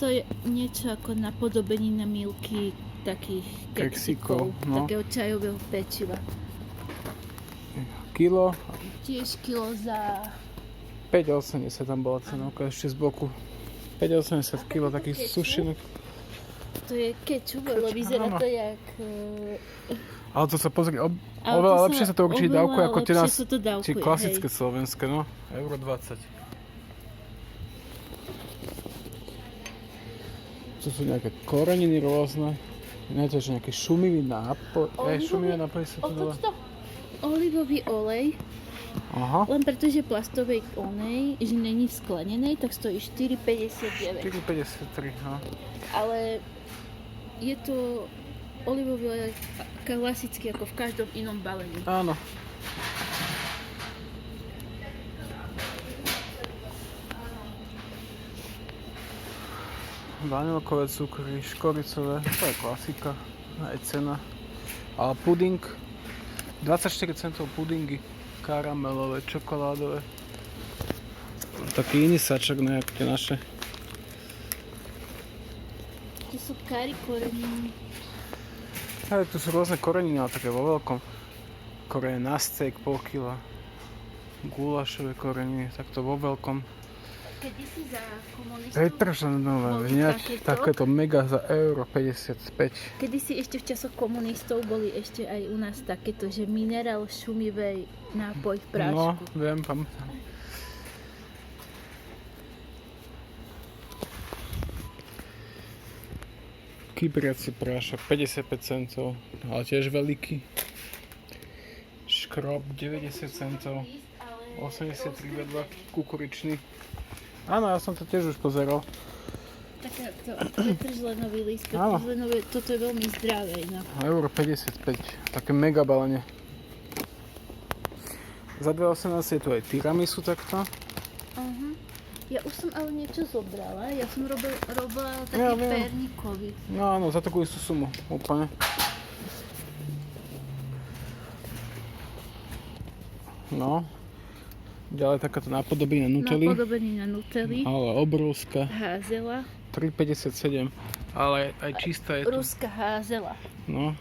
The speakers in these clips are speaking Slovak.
To je niečo ako napodobenina Milky takých keksikov, no. takého čajového pečiva. Kilo. Tiež kilo za... 5,80 tam bola cenovka ešte z boku. 5,80 kilo takých sušenok. To je kečup, ale vyzerá to jak... Ale to sa pozri, oveľa lepšie sa to určite dávkuje ako tie nás, tie klasické slovenské, no. Euro 20. Tu sú nejaké koreniny rôzne. Viete, že nejaké šumivé nápoje. Šumivé nápoje sa tu dala. Olivový olej. Aha. Len pretože plastovej onej, že není sklenenej, tak stojí 4,59. 4,53, no. Ale je to olivový olej klasický ako v každom inom balení. Áno. Vanilkové cukry, škoricové, to je klasika, aj cena. A puding, 24 centov pudingy, karamelové, čokoládové. Taký iný sačok, ne, ako tie naše. Tu sú kari koreniny. Aj, tu sú rôzne koreniny, ale také vo veľkom. Korene na steak, pol kila. Gulášové koreniny, takto vo veľkom. Kedysi za komunistov... Petržlenové, takéto mega za euro 55. Kedysi ešte v časoch komunistov boli ešte aj u nás takéto, že minerál šumivej nápoj v prášku. No, viem, pamätám. Kypriaci prášok 55 centov, ale tiež veľký. Škrob 90 centov, 83 vedľa, kukuričný. Áno, ja som to tiež už pozeral. Takéto petržlenový list, petržlenový, toto je veľmi zdravé. No. Euro 55, také mega balenie. Za 2,18 je tu aj tiramisu takto. Ja už som ale niečo zobrala, ja som robila taký perníkový. No áno, za takú istú sumu, úplne. No. Ďalej takáto napodobina Nutelly. Napodobenina Nutelly. Ale obrovská. Házela. 3,57. Ale aj čistá je tu. Ruská házela. No.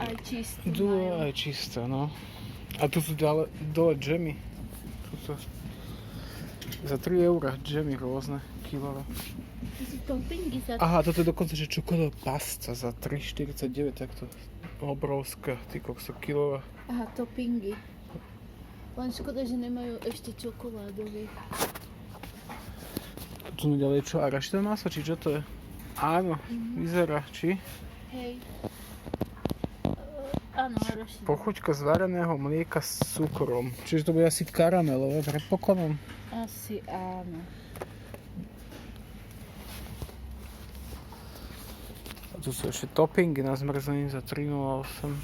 Aj čistá. Aj čistá, no. A tu sú dole džemy. Tu sú za 3 eurá džemy rôzne, kilové. Tu sú toppingy za... Aha, toto je dokonca, že čokoládová pasta za 3,49, takto obrovská, ty kokso, kilová. Aha, toppingy. Len škoda, že nemajú ešte čokoládový. Tu ďalej čo? Arašidové maslo, či čo to je? Áno, vyzerá, či? Hej. Áno, arašidové. Pochuťka z vareného mlieka s cukrom. Čiže to bude asi karamelové, predpokladom. Asi áno. A tu sú ešte toppingy na zmrzlení za 3,08.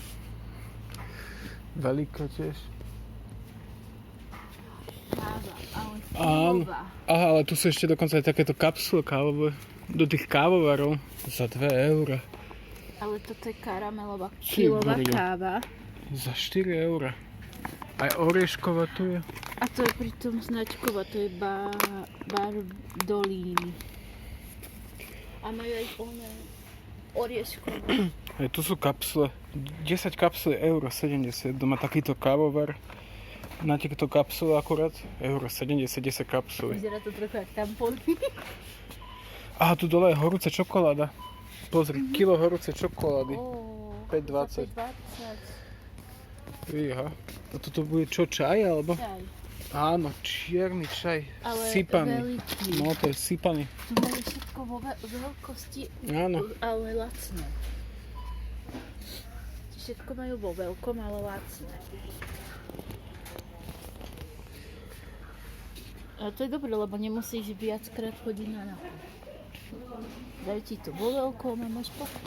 Veľké tiež. Áno. Aha, ale tu sú ešte dokonca aj takéto kapsule kávové do tých kávovarov za 2 eurá. Ale toto je karamelová kilová káva. Za 4 eurá. Aj oriešková tu je. A to je pritom značková, to je Bardolini. A majú aj oné orieškové. Aj tu sú kapsule. 10 kapsule euro 70. Doma takýto kávovar. Na tieto kapsule akurát euro 70, 10 kapsule. Vyzerá to trochu jak tampóny. Aha, tu dole je horúca čokoláda. Pozri, kilo horúcej čokolády. 5,20. 5,20. Fíha. A toto bude čo, čaj alebo? Čaj. Áno, čierny čaj. Ale sypaný. veľký. No, to je sypaný. Tu majú všetko vo veľkosti, Áno. ale lacné. Všetko majú vo veľkom, ale lacné. A to je dobré, lebo nemusíš viackrát chodiť na nákup. Dajú ti to vo veľkom a máš pokoj.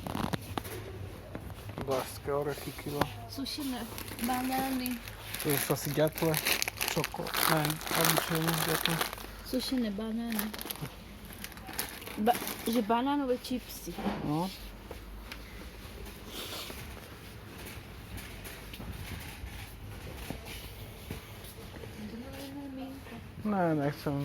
Vlašské orechy kilo. Sušené banány. To je asi ďatle. Ne, obyčajné ďatle. Sušené banány. Že banánové čipsy. No. Ne, nechcem.